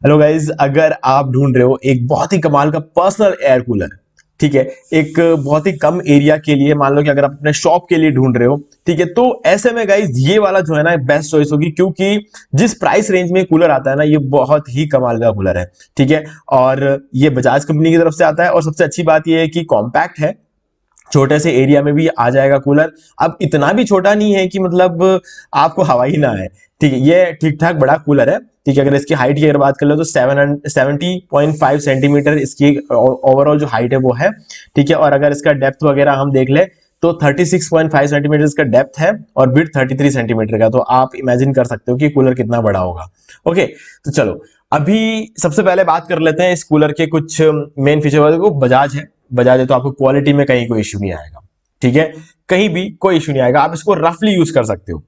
Hello guys, अगर आप ढूंढ रहे हो एक बहुत ही कमाल का पर्सनल एयर कूलर, ठीक है, एक बहुत ही कम एरिया के लिए, मान लो कि अगर आप अपने शॉप के लिए ढूंढ रहे हो, ठीक है, तो ऐसे में गाइज ये वाला जो है ना बेस्ट चॉइस होगी, क्योंकि जिस प्राइस रेंज में कूलर आता है ना, ये बहुत ही कमाल का कूलर है। ठीक है, और ये बजाज कंपनी की तरफ से आता है, और सबसे अच्छी बात ये है कि कॉम्पैक्ट है, छोटे से एरिया में भी आ जाएगा कूलर। अब इतना भी छोटा नहीं है कि मतलब आपको हवा ही ना आए। ठीक है, ये ठीक ठाक बड़ा कूलर है। ठीक है, अगर इसकी हाइट की अगर बात कर ले तो 70.5 सेंटीमीटर इसकी ओवरऑल जो हाइट है वो है। ठीक है, और अगर इसका डेप्थ वगैरह हम देख ले तो 36.5 सेंटीमीटर इसका डेप्थ है, और विड्थ 33 सेंटीमीटर का। तो आप इमेजिन कर सकते हो कि कूलर कितना बड़ा होगा। ओके, तो चलो अभी सबसे पहले बात कर लेते हैं इस कूलर के कुछ मेन फीचर। को बजाज है, बजाज है तो आपको क्वालिटी में कहीं कोई इश्यू नहीं आएगा। ठीक है, कहीं भी कोई इश्यू नहीं आएगा, आप इसको रफली यूज कर सकते हो।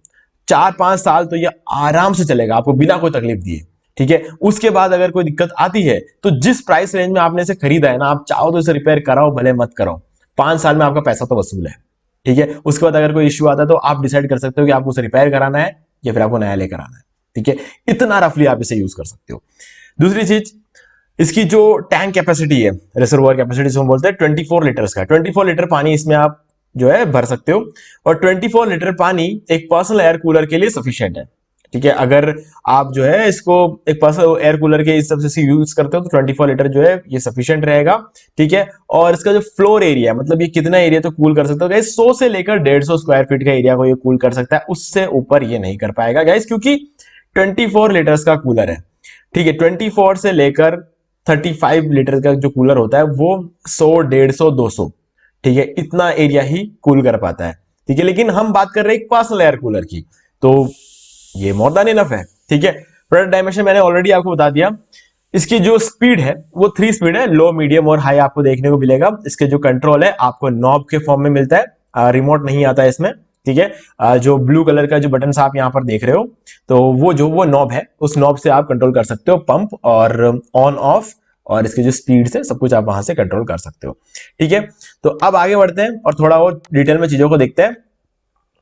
4-5 साल तो ये आराम से चलेगा आपको बिना कोई तकलीफ दिए। ठीक है, उसके बाद अगर कोई दिक्कत आती है तो जिस प्राइस रेंज में आपने इसे खरीदा है ना, आप चाहो तो इसे रिपेयर कराओ भले मत कराओ, 5 साल में आपका पैसा तो वसूल है। ठीक है, उसके बाद अगर कोई इश्यू आता है तो आप डिसाइड कर सकते हो कि आपको उसे रिपेयर कराना है या फिर आपको नया लेकर आना है। ठीक है, इतना रफली आप इसे यूज कर सकते हो। दूसरी चीज, इसकी जो टैंक कैपेसिटी है, रिजर्वोयर कैपेसिटी जो हम बोलते हैं, 24 लीटर्स का, 24 लीटर पानी इसमें आप जो है भर सकते हो। और 24 लीटर पानी एक पर्सनल एयर कूलर के लिए सफिशियंट है। ठीक है, अगर आप जो है इसको एक पर्सनल एयर कूलर के इस सबसे यूज करते हो तो 24 लीटर जो है ये सफिशियंट रहेगा। ठीक है, और इसका जो फ्लोर एरिया है, मतलब ये कितना एरिया तो कूल कर सकता है गाइस, 100 से लेकर 150 स्क्वायर फीट का एरिया को ये कूल कर सकता है, उससे ऊपर ये नहीं कर पाएगा गाइस, क्योंकि 24 लीटर्स का कूलर है। ठीक है, 24 से लेकर 35 लीटर का जो कूलर होता है वो 100, 150, 200, ठीक है, इतना एरिया ही कूल कर पाता है। ठीक है, लेकिन हम बात कर रहे हैं एक पर्सनल एयर कूलर की, तो ये मोर देन इनफ है। ठीक है, प्रोडक्ट डायमेंशन मैंने ऑलरेडी आपको बता दिया। इसकी जो स्पीड है वो 3 स्पीड है, लो मीडियम और हाई आपको देखने को मिलेगा। इसके जो कंट्रोल है आपको नॉब के फॉर्म में मिलता है, रिमोट नहीं आता है इसमें। ठीक है, जो ब्लू कलर का जो बटन आप यहां पर देख रहे हो, तो वो नॉब है, उस नॉब से आप कंट्रोल कर सकते हो पंप और ऑन ऑफ, और इसके जो स्पीड है सब कुछ आप वहां से कंट्रोल कर सकते हो। ठीक है, तो अब आगे बढ़ते हैं और थोड़ा और डिटेल में चीजों को देखते हैं।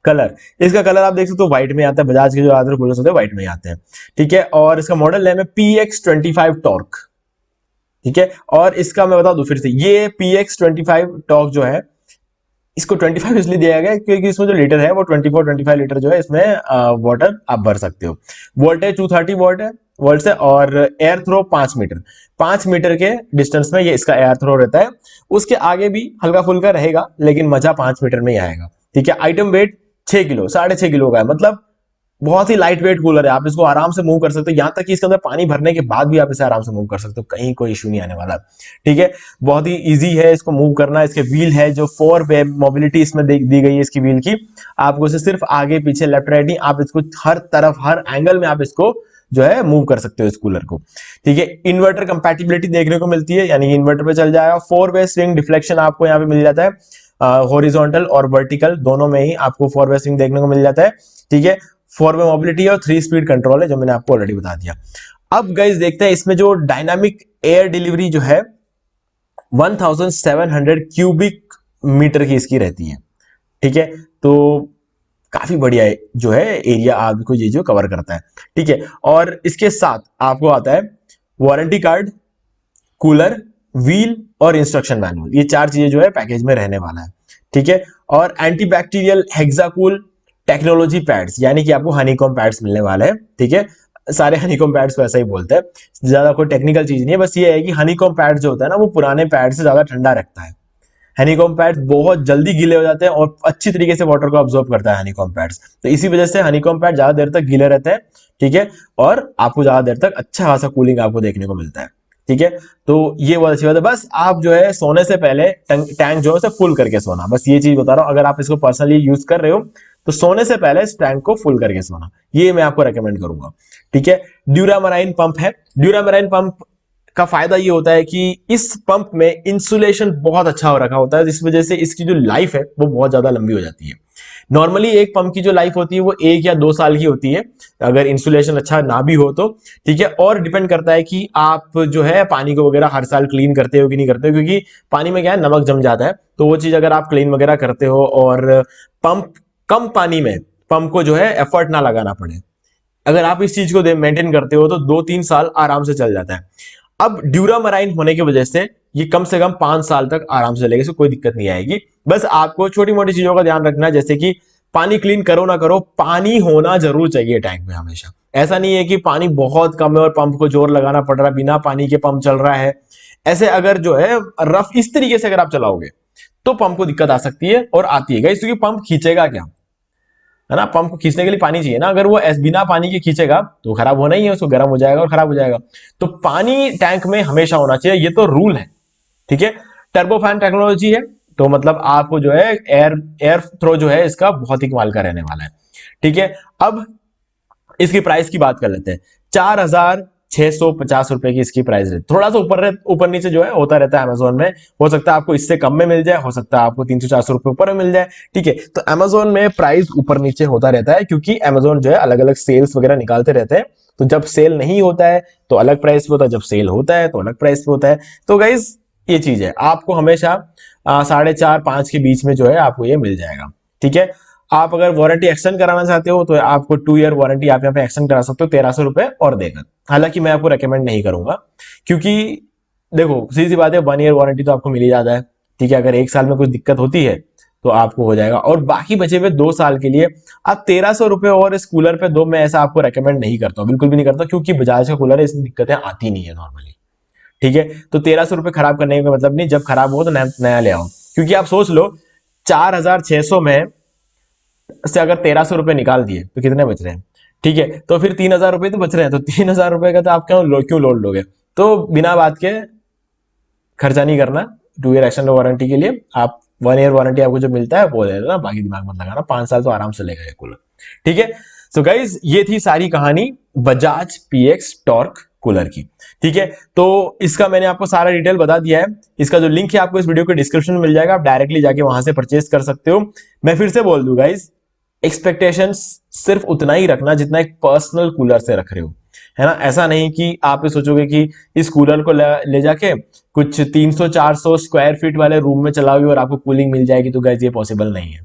कलर, इसका कलर आप देख सकते हो व्हाइट में आता है, बजाज के जो ज्यादातर कूलर्स होते हैं व्हाइट में आते हैं। ठीक है, और इसका मॉडल नेम है PX25 टॉर्क। ठीक है, और इसका मैं बता दूं फिर से, ये PX25 टॉर्क जो है, इसको 25 इसलिए दिया गया है क्योंकि इसमें जो लीटर है वो 24-25 लीटर जो है इसमें वाटर आप भर सकते हो। वोल्टेज 230 वोल्ट है, वोल्ट से, और एयर थ्रो 5 मीटर, 5 मीटर के डिस्टेंस में ये इसका एयर थ्रो रहता है। उसके आगे भी हल्का फुल्का रहेगा, लेकिन मजा 5 मीटर में ही आएगा। ठीक है, आइटम वेट 6 किलो, 6.5 किलो का है, मतलब बहुत ही लाइट वेट कूलर है, आप इसको आराम से मूव कर सकते हो। यहां तक कि इसके अंदर पानी भरने के बाद भी आप इसे आराम से मूव कर सकते हो, कहीं कोई इश्यू नहीं आने वाला। ठीक है, बहुत ही इजी है इसको मूव करना। इसके व्हील है जो 4 वे मोबिलिटी इसमें दी गई है इसकी व्हील की, आपको इसे सिर्फ आगे पीछे लेफ्ट राइट नहीं, आप इसको हर तरफ हर एंगल में आप इसको जो है मूव कर सकते हो इस कूलर को। ठीक है, इन्वर्टर कंपैटिबिलिटी देखने को मिलती है, यानी इन्वर्टर पे चल जाएगा। 4 वे स्विंग डिफ्लेक्शन आपको यहाँ पे मिल जाता है, हॉरिजॉन्टल और वर्टिकल दोनों में ही आपको 4 वे स्विंग देखने को मिल जाता है। ठीक है, 4 वे मोबिलिटी और 3 स्पीड कंट्रोल है, जो मैंने आपको ऑलरेडी बता दिया। अब गाइस देखते हैं इसमें जो डायनामिक एयर डिलीवरी जो है 1700 क्यूबिक मीटर की इसकी रहती है। ठीक है, तो काफी बढ़िया है जो है एरिया आपको ये जो कवर करता है। ठीक है, और इसके साथ आपको आता है वारंटी कार्ड, कूलर, व्हील और इंस्ट्रक्शन मैनुअल, ये 4 चीजें जो है पैकेज में रहने वाला है। ठीक है, और एंटीबैक्टीरियल हेक्साकूल टेक्नोलॉजी पैड्स, यानी कि आपको हनीकॉम पैड्स मिलने वाले हैं। ठीक है, सारे हनीकॉम पैड्स को ऐसा ही बोलते हैं, ज्यादा कोई टेक्निकल चीज नहीं है, बस ये है कि हनीकॉम पैड जो होता है ना वो पुराने पैड से ज्यादा ठंडा रखता है। हनीकॉम पैड्स बहुत जल्दी गीले हो जाते हैं और अच्छी तरीके से वाटर को अब्सॉर्ब करता है हनीकॉम पैड्स, तो इसी वजह से हनीकॉम पैड ज्यादा देर तक गीले रहते हैं। ठीक है, और आपको ज्यादा देर तक अच्छा खासा कूलिंग आपको देखने को मिलता है। ठीक है, तो ये बहुत अच्छी बात है। बस आप जो है सोने से पहले टैंक जो है उसे फुल करके सोना, बस ये चीज बता रहा हूं। अगर आप इसको पर्सनली यूज कर रहे हो तो सोने से पहले इस टैंक को फुल करके सोना, ये मैं आपको रेकमेंड करूंगा। ठीक है, ड्यूरामराइन पंप है। ड्यूरामराइन पंप का फायदा ये होता है कि इस पंप में इंसुलेशन बहुत अच्छा हो रखा होता है, जिस वजह से इसकी जो लाइफ है वो बहुत ज्यादा लंबी हो जाती है। नॉर्मली एक पंप की जो लाइफ होती है वो 1 या 2 साल की होती है, अगर इंसुलेशन अच्छा ना भी हो तो। ठीक है, और डिपेंड करता है कि आप जो है पानी को वगैरह हर साल क्लीन करते हो कि नहीं करते हो, क्योंकि पानी में क्या है नमक जम जाता है, तो वो चीज अगर आप क्लीन वगैरह करते हो और पंप कम पानी में पंप को जो है एफर्ट ना लगाना पड़े, अगर आप इस चीज को मेंटेन करते हो तो 2-3 साल आराम से चल जाता है। अब ड्यूरामराइन होने की वजह से ये कम से कम 5 साल तक आराम से चलेगा, इसको कोई दिक्कत नहीं आएगी। बस आपको छोटी मोटी चीजों का ध्यान रखना है, जैसे कि पानी क्लीन करो ना करो, पानी होना जरूर चाहिए टैंक में हमेशा। ऐसा नहीं है कि पानी बहुत कम है और पंप को जोर लगाना पड़ रहा है, बिना पानी के पंप चल रहा है। ऐसे अगर जो है रफ इस तरीके से अगर आप चलाओगे तो पंप को दिक्कत आ सकती है और आती है गाइस, क्योंकि पंप खींचेगा क्या, है ना। पंप को खींचने के लिए पानी चाहिए ना, अगर वो बिना पानी के खींचेगा तो खराब होना ही है, उसको गर्म हो जाएगा और खराब हो जाएगा। तो पानी टैंक में हमेशा होना चाहिए, ये तो रूल है, ठीक है। टर्बोफैन टेक्नोलॉजी है, तो मतलब आपको जो है एयर एयर थ्रो जो है इसका बहुत ही कमाल का रहने वाला है, ठीक है। अब इसकी प्राइस की बात कर लेते हैं। 4,650 रुपए की इसकी प्राइस है। थोड़ा सा ऊपर नीचे जो है होता रहता है अमेजोन में, हो सकता है आपको इससे कम में मिल जाए, हो सकता है आपको 300-400 रुपए ऊपर में मिल जाए, ठीक है। तो अमेजोन में प्राइस ऊपर नीचे होता रहता है, क्योंकि अमेजोन जो है अलग अलग सेल्स वगैरह निकालते रहते हैं। तो जब सेल नहीं होता है तो अलग प्राइस पे होता है, जब सेल होता है तो अलग प्राइस पे होता है। तो गाइज ये चीज है, आपको हमेशा 4.5-5 के बीच में जो है आपको ये मिल जाएगा, ठीक है। आप अगर वारंटी एक्सटेंड कराना चाहते हो तो आपको 2 ईयर वारंटी आप यहाँ पे एक्सटेंड करा सकते हो 1,300 रुपए और देकर। हालांकि मैं आपको रेकमेंड नहीं करूंगा, क्योंकि देखो सीधी सी बात है, 1 ईयर वारंटी तो आपको मिल ही जाता है, ठीक है। अगर 1 साल में कुछ दिक्कत होती है तो आपको हो जाएगा, और बाकी बचे हुए 2 साल के लिए आप 1,300 रुपए और इस कूलर पे दो। मैं ऐसा आपको रेकमेंड नहीं करता हूँ, बिल्कुल भी नहीं करता, क्योंकि बजाज का कूलर है, इसमें दिक्कतें आती नहीं है नॉर्मली, ठीक है। तो 1,300 रुपए खराब करने का मतलब नहीं, जब खराब हो तो नया ले आओ। क्योंकि आप सोच लो 4,600 में से अगर 1,300 रुपए निकाल दिए तो कितने बच रहे हैं, ठीक है। तो फिर 3,000 रुपए तो बच रहे हैं, तो 3,000 रुपए का तो आप क्यों लोड लोगे। तो बिना बात के खर्चा नहीं करना। 2 ईयर एक्सटेंड वारंटी के लिए आप 1 ईयर वारंटी आपको जो मिलता है वो ले लेना, बाकी दिमाग मत लगाना, 5 साल तो आराम से लेगा ये कूलर, ठीक है। सो गाइज ये थी सारी कहानी बजाज पीएक्स टॉर्क कूलर की, ठीक है। तो इसका मैंने आपको सारा डिटेल बता दिया है। इसका जो लिंक है आपको इस वीडियो के डिस्क्रिप्शन में मिल जाएगा, आप डायरेक्टली जाके वहां से परचेज कर सकते हो। मैं फिर से बोल दूं गाइज, एक्सपेक्टेशंस सिर्फ उतना ही रखना जितना एक पर्सनल कूलर से रख रहे हो, है ना। ऐसा नहीं कि आप ये सोचोगे कि इस कूलर को ले जाके कुछ 300-400 स्क्वायर फीट वाले रूम में चलाओगे और आपको कूलिंग मिल जाएगी, तो गाइस ये पॉसिबल नहीं है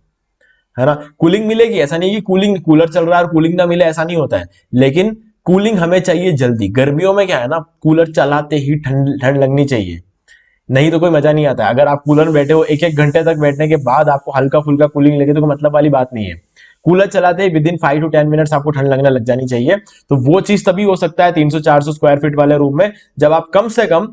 ना। कूलिंग मिलेगी, ऐसा नहीं कि कूलर चल रहा है और कूलिंग ना मिले, ऐसा नहीं होता है। लेकिन कूलिंग हमें चाहिए जल्दी। गर्मियों में क्या है ना, कूलर चलाते ही ठंड ठंड लगनी चाहिए, नहीं तो कोई मजा नहीं आता है। अगर आप कूलर में बैठे हो 1-1 घंटे तक बैठने के बाद आपको हल्का फुल्का कूलिंग लगे तो कोई मतलब वाली बात नहीं है। कूलर चलाते ही विद इन 5 to 10 मिनट्स आपको ठंड लगने लग जानी चाहिए। तो वो चीज तभी हो सकता है 300-400 स्क्वायर फीट वाले रूम में, जब आप कम से कम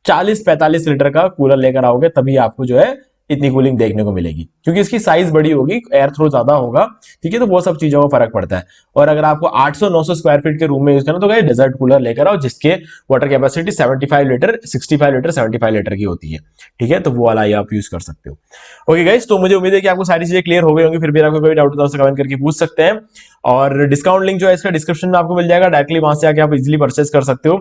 40-45 लीटर का कूलर लेकर आओगे, तभी आपको जो है इतनी कूलिंग देखने को मिलेगी, क्योंकि इसकी साइज बड़ी होगी, एयर थ्रो ज्यादा होगा, ठीक है। तो वो सब चीजों का फर्क पड़ता है। और अगर आपको 800-900 स्क्वायर फीट के रूम में यूज करना तो डेजर्ट कूलर लेकर आओ, जिसके water capacity 75 litre, 65 litre, 75 litre की होती है, ठीक है। तो वो वाला आप यूज कर सकते हो। ओके गाइस, तो मुझे उम्मीद है कि आपको सारी चीजें क्लियर हो गई होंगी। फिर भी आपको कोई डाउट हो तो कमेंट करके पूछ सकते हैं। और डिस्काउंट लिंक जो है इसका डिस्क्रिप्शन में आपको मिल जाएगा, डायरेक्टली वहां से आके आप इजीली परचेस कर सकते हो।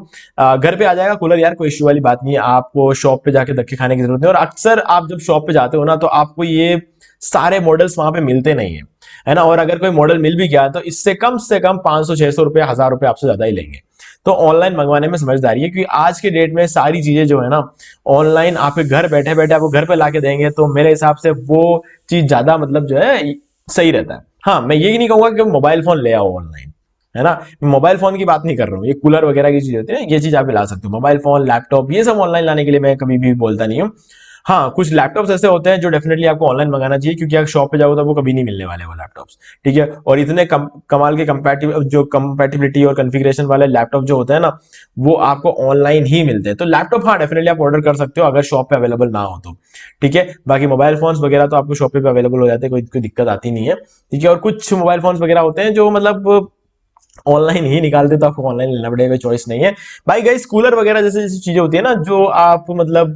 घर पे आ जाएगा कूलर यार, कोई इश्यू वाली बात नहीं है। आपको शॉप पे जाके धक्के खाने की जरूरत नहीं। और अक्सर आप जब शॉप पे जाते हो ना, तो आपको ये सारे मॉडल्स वहां पे मिलते नहीं है ना। और अगर कोई मॉडल मिल भी गया तो इससे कम से कम 500-600 रुपए, 1,000 रुपए आपसे ज्यादा ही लेंगे। तो ऑनलाइन मंगवाने में समझदारी है, क्योंकि आज के डेट में सारी चीजें जो है ना ऑनलाइन आपके घर बैठे बैठे आपको घर पे लाके देंगे, तो मेरे हिसाब से वो चीज ज्यादा मतलब जो है सही रहता है। हाँ, मैं ये नहीं कहूंगा कि मोबाइल फोन ले आओ ऑनलाइन, है ना। मोबाइल फोन की बात नहीं कर रहा हूँ, ये कूलर वगैरह की चीज होती है, ये चीज आप ला सकते हो। मोबाइल फोन, लैपटॉप, ये सब ऑनलाइन लाने के लिए मैं कभी भी बोलता नहीं हूँ। हाँ, कुछ लैपटॉप्स ऐसे होते हैं जो डेफिनेटली आपको ऑनलाइन मंगाना चाहिए, क्योंकि अगर शॉप पे जाओ तो वो कभी नहीं मिलने वाले वो लैपटॉप्स, ठीक है। और इतने कमाल के कंपैटिबिलिटी और कॉन्फ़िगरेशन वाले लैपटॉप जो होते हैं ना, वो आपको ऑनलाइन ही मिलते हैं। तो लैपटॉप हाँ डेफिनेटली आप ऑर्डर कर सकते हो अगर शॉप पे अवेलेबल ना हो तो, ठीक है। बाकी मोबाइल फोन्स वगैरह तो आपको शॉप पे अवेलेबल हो जाते हैं, कोई दिक्कत आती नहीं है, ठीक है। और कुछ मोबाइल फोन्स वगैरह होते हैं जो मतलब ऑनलाइन ही निकालते, तो आपको ऑनलाइन लेना पड़ेगा, चॉइस नहीं है भाई। गाइस कूलर वगैरह जैसे जैसी चीजें होती है ना, जो आप मतलब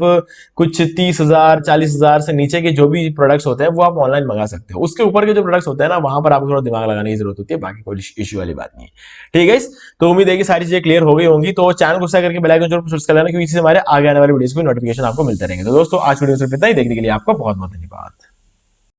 कुछ 30,000 40,000 से नीचे के जो भी प्रोडक्ट्स होते हैं वो आप ऑनलाइन मंगा सकते हो। उसके ऊपर के जो प्रोडक्ट्स होते हैं ना, वहां पर आपको थोड़ा दिमाग लगाने की जरूरत होती है, बाकी कोई इश्यू वाली बात नहीं है, ठीक है गाइस। तो उम्मीद है कि सारी चीजें क्लियर हो गई होंगी। तो चैनल को सब्सक्राइब करके बेल आइकन जरूर प्रेस कर लेना, क्योंकि इससे हमारे आगे आने वाले वीडियोस की नोटिफिकेशन आपको मिलते रहेंगे। तो दोस्तों आज वीडियो सिर्फ इतना ही, देखने के लिए आपका बहुत बहुत धन्यवाद।